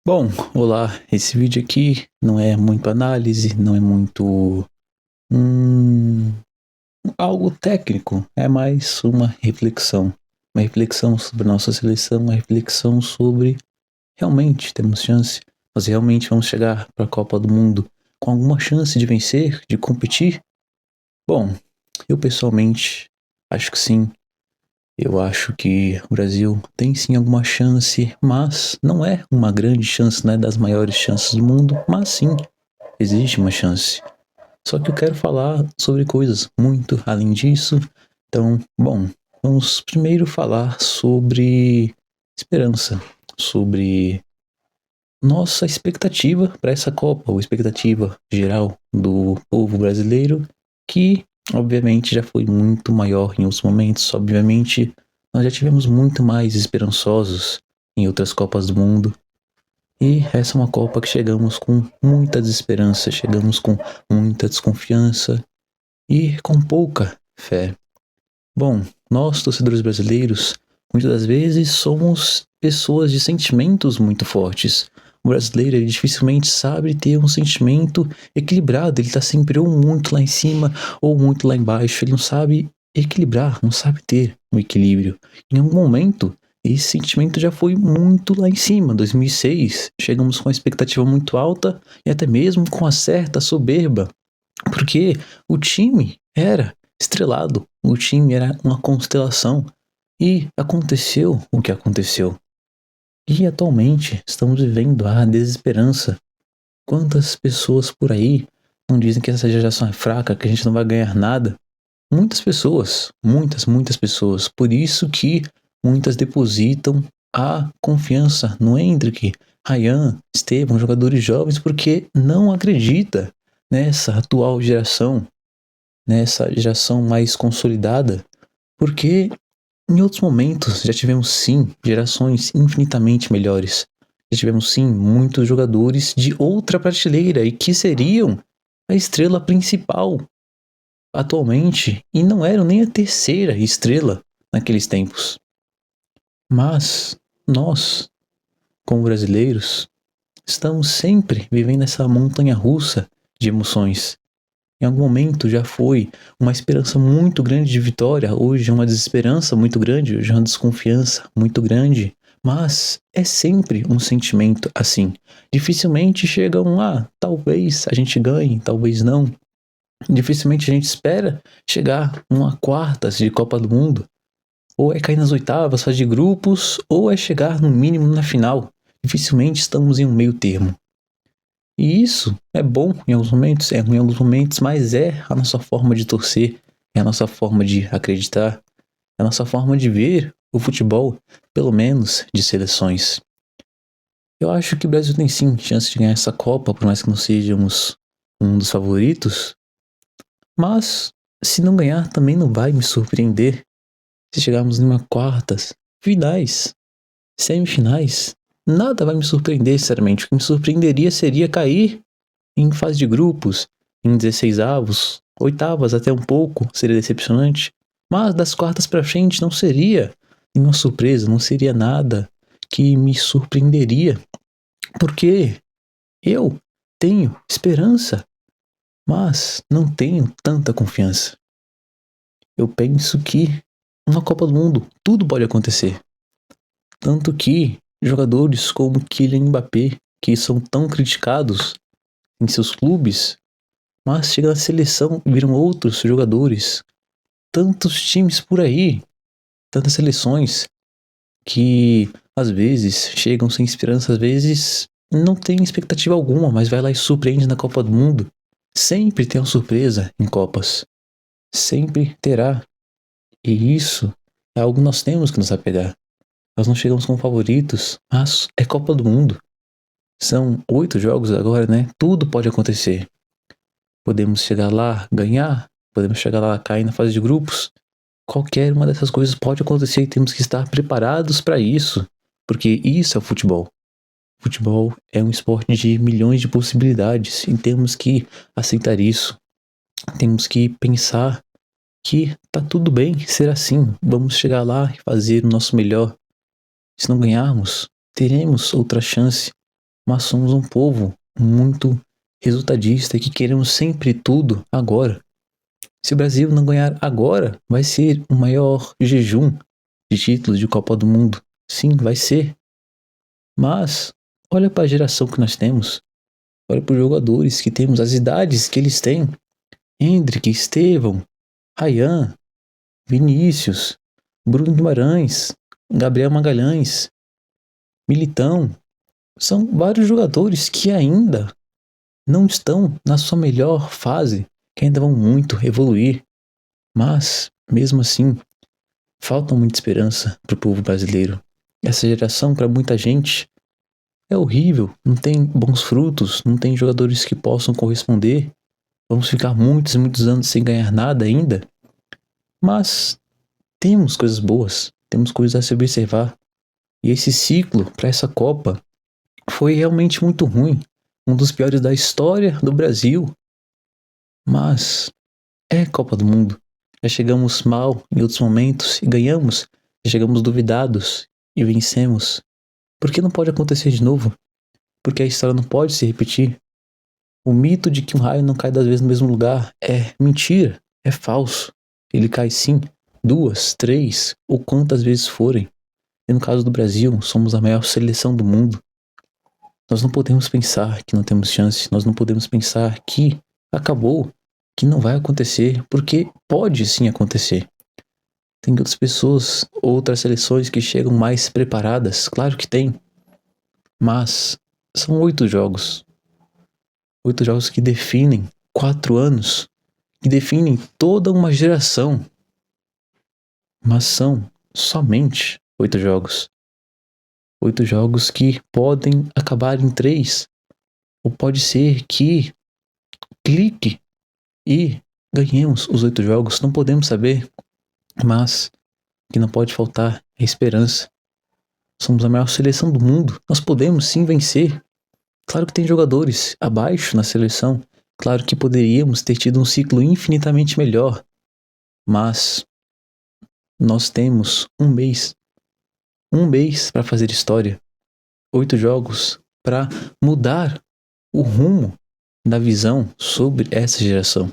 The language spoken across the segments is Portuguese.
Bom, olá, esse vídeo aqui não é muito análise, não é muito hum, algo técnico, é mais uma reflexão sobre nossa seleção, uma reflexão sobre realmente temos chance, nós realmente vamos chegar para a Copa do Mundo com alguma chance de vencer, de competir? Bom, eu pessoalmente acho que sim. Eu acho que o Brasil tem sim alguma chance, mas não é uma grande chance, não é das maiores chances do mundo, mas sim, existe uma chance. Só que eu quero falar sobre coisas muito além disso. Então, bom, vamos primeiro falar sobre esperança, sobre nossa expectativa para essa Copa, ou expectativa geral do povo brasileiro, que obviamente já foi muito maior em outros momentos. Obviamente, nós já tivemos muito mais esperançosos em outras Copas do Mundo. E essa é uma Copa que chegamos com muita desesperança, chegamos com muita desconfiança e com pouca fé. Bom, nós, torcedores brasileiros, muitas das vezes somos pessoas de sentimentos muito fortes. O brasileiro, ele dificilmente sabe ter um sentimento equilibrado, ele está sempre ou muito lá em cima ou muito lá embaixo, ele não sabe equilibrar, não sabe ter um equilíbrio. Em algum momento, esse sentimento já foi muito lá em cima. 2006, chegamos com uma expectativa muito alta e até mesmo com uma certa soberba, porque o time era estrelado, o time era uma constelação e aconteceu o que aconteceu. E atualmente estamos vivendo a desesperança. Quantas pessoas por aí não dizem que essa geração é fraca, que a gente não vai ganhar nada? Muitas pessoas, muitas pessoas. Por isso que muitas depositam a confiança no Hendrick, Ryan, Estevam, jogadores jovens, porque não acredita nessa atual geração, nessa geração mais consolidada, porque em outros momentos já tivemos sim gerações infinitamente melhores. Já tivemos sim muitos jogadores de outra prateleira e que seriam a estrela principal atualmente e não eram nem a terceira estrela naqueles tempos. Mas nós, como brasileiros, estamos sempre vivendo essa montanha russa de emoções. Em algum momento já foi uma esperança muito grande de vitória, hoje é uma desesperança muito grande, hoje é uma desconfiança muito grande, mas é sempre um sentimento assim. Dificilmente chega talvez a gente ganhe, talvez não. Dificilmente a gente espera chegar numa quartas de Copa do Mundo, ou é cair nas oitavas, fase de grupos, ou é chegar no mínimo na final. Dificilmente estamos em um meio termo. E isso é bom em alguns momentos, é ruim em alguns momentos, mas é a nossa forma de torcer, é a nossa forma de acreditar, é a nossa forma de ver o futebol, pelo menos de seleções. Eu acho que o Brasil tem sim chance de ganhar essa Copa, por mais que não sejamos um dos favoritos, mas se não ganhar também não vai me surpreender. Se chegarmos em uma quartas, finais, semifinais, nada vai me surpreender, sinceramente. O que me surpreenderia seria cair em fase de grupos, em 16 avos, oitavas até um pouco, seria decepcionante. Mas das quartas para frente não seria nenhuma surpresa, não seria nada que me surpreenderia. Porque eu tenho esperança, mas não tenho tanta confiança. Eu penso que na Copa do Mundo tudo pode acontecer. Tanto que jogadores como Kylian Mbappé, que são tão criticados em seus clubes, mas chega na seleção e viram outros jogadores. Tantos times por aí, tantas seleções que às vezes chegam sem esperança, às vezes não tem expectativa alguma, mas vai lá e surpreende na Copa do Mundo. Sempre tem uma surpresa em Copas. Sempre terá. E isso é algo que nós temos que nos apegar. Nós não chegamos como favoritos, mas é Copa do Mundo. São 8 jogos agora, né? Tudo pode acontecer. Podemos chegar lá, ganhar, podemos chegar lá, cair na fase de grupos. Qualquer uma dessas coisas pode acontecer e temos que estar preparados para isso, porque isso é o futebol. Futebol é um esporte de milhões de possibilidades e temos que aceitar isso. Temos que pensar que tá tudo bem ser assim. Vamos chegar lá e fazer o nosso melhor. Se não ganharmos, teremos outra chance. mas somos um povo muito resultadista e que queremos sempre tudo agora. Se o Brasil não ganhar agora, vai ser o maior jejum de títulos de Copa do Mundo. Sim, vai ser. Mas olha para a geração que nós temos. Olha para os jogadores que temos, as idades que eles têm. Endrick, Estevão, Ryan, Vinícius, Bruno Guimarães, Gabriel Magalhães, Militão. São vários jogadores que ainda não estão na sua melhor fase, que ainda vão muito evoluir. Mas, mesmo assim, falta muita esperança para o povo brasileiro. Essa geração, para muita gente, é horrível, não tem bons frutos, não tem jogadores que possam corresponder. Vamos ficar muitos e muitos anos sem ganhar nada ainda. Mas temos coisas boas, temos coisas a se observar. E esse ciclo para essa Copa foi realmente muito ruim. Um dos piores da história do Brasil. Mas é Copa do Mundo. Já chegamos mal em outros momentos e ganhamos. Já chegamos duvidados e vencemos. Por que não pode acontecer de novo? Porque a história não pode se repetir. O mito de que um raio não cai 2 vezes no mesmo lugar é mentira, é falso. Ele cai sim, 2, 3 ou quantas vezes forem. E no caso do Brasil, somos a maior seleção do mundo. Nós não podemos pensar que não temos chance, nós não podemos pensar que acabou, que não vai acontecer, porque pode sim acontecer. Tem outras pessoas, outras seleções que chegam mais preparadas, claro que tem, mas são 8 jogos. 8 jogos que definem 4 anos, que definem toda uma geração, mas são somente 8 jogos. 8 jogos que podem acabar em 3, ou pode ser que clique e ganhemos os 8 jogos, não podemos saber, mas o que não pode faltar é esperança. Somos a maior seleção do mundo, nós podemos sim vencer. Claro que tem jogadores abaixo na seleção, claro que poderíamos ter tido um ciclo infinitamente melhor, mas nós temos um mês para fazer história, 8 jogos para mudar o rumo da visão sobre essa geração.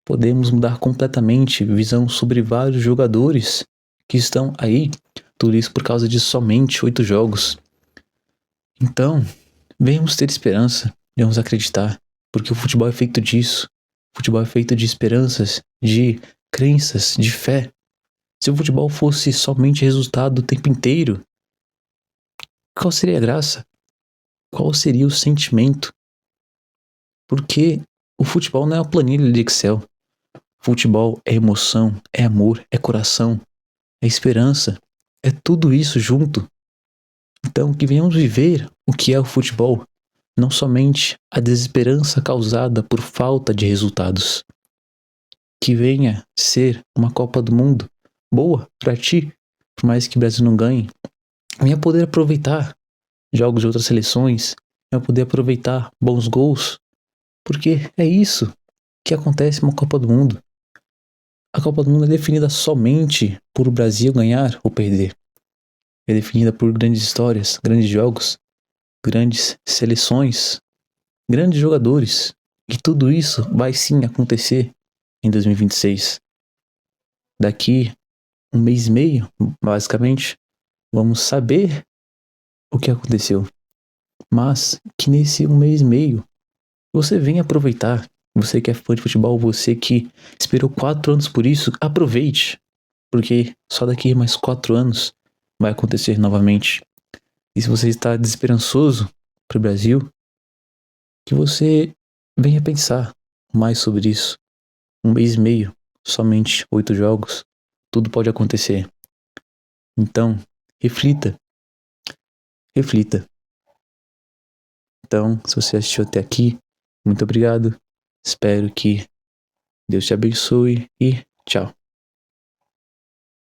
Podemos mudar completamente a visão sobre vários jogadores que estão aí, tudo isso por causa de somente 8 jogos. Então, venhamos ter esperança, venhamos acreditar, porque o futebol é feito disso. O futebol é feito de esperanças, de crenças, de fé. Se o futebol fosse somente resultado o tempo inteiro, qual seria a graça? Qual seria o sentimento? Porque o futebol não é uma planilha de Excel. Futebol é emoção, é amor, é coração, é esperança, é tudo isso junto. Então, que venhamos viver o que é o futebol, não somente a desesperança causada por falta de resultados. Que venha ser uma Copa do Mundo boa para ti, por mais que o Brasil não ganhe. Venha poder aproveitar jogos de outras seleções, venha poder aproveitar bons gols, porque é isso que acontece numa Copa do Mundo. A Copa do Mundo é definida somente por o Brasil ganhar ou perder. É definida por grandes histórias, grandes jogos, grandes seleções, grandes jogadores. E tudo isso vai sim acontecer em 2026. Daqui um mês e meio, basicamente, vamos saber o que aconteceu. Mas que nesse um mês e meio, você venha aproveitar. Você que é fã de futebol, você que esperou 4 anos por isso, aproveite. Porque só daqui a mais 4 anos vai acontecer novamente. E se você está desesperançoso para o Brasil, que você venha pensar mais sobre isso. Um mês e meio, somente 8 jogos, tudo pode acontecer. Então, reflita. Reflita. Então, se você assistiu até aqui, muito obrigado. Espero que Deus te abençoe e tchau.